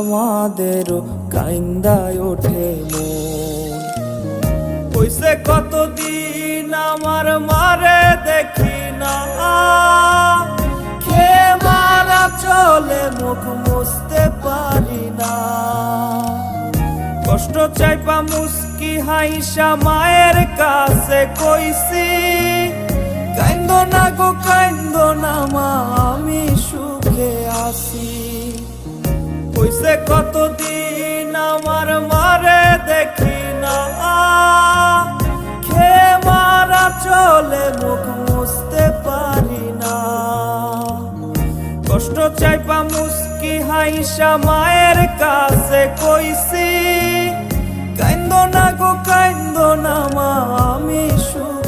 আমাদেরও কাইন্দায় ওঠে মন। কইছে কতদিন আমার মারে দেখি না, খেয়ে মারা চলে মুখ মুছতে পারি না। কষ্ট চাইপা মুস্কি হাইসা মায়ের কাছে কইছি, কাইন্দো না গো কাইন্দো না মা, আমি সুখে আছি। কইছে কতদিন আমার মারে দেখি না, খেয়ে মারা চলে মুখ মুছতে পারি না। কষ্ট চাইপা মুস্কি হাইসা মায়ের কাছে কইছি, কাইন্দো না গো কাইন্দো না মা, আমি সুখে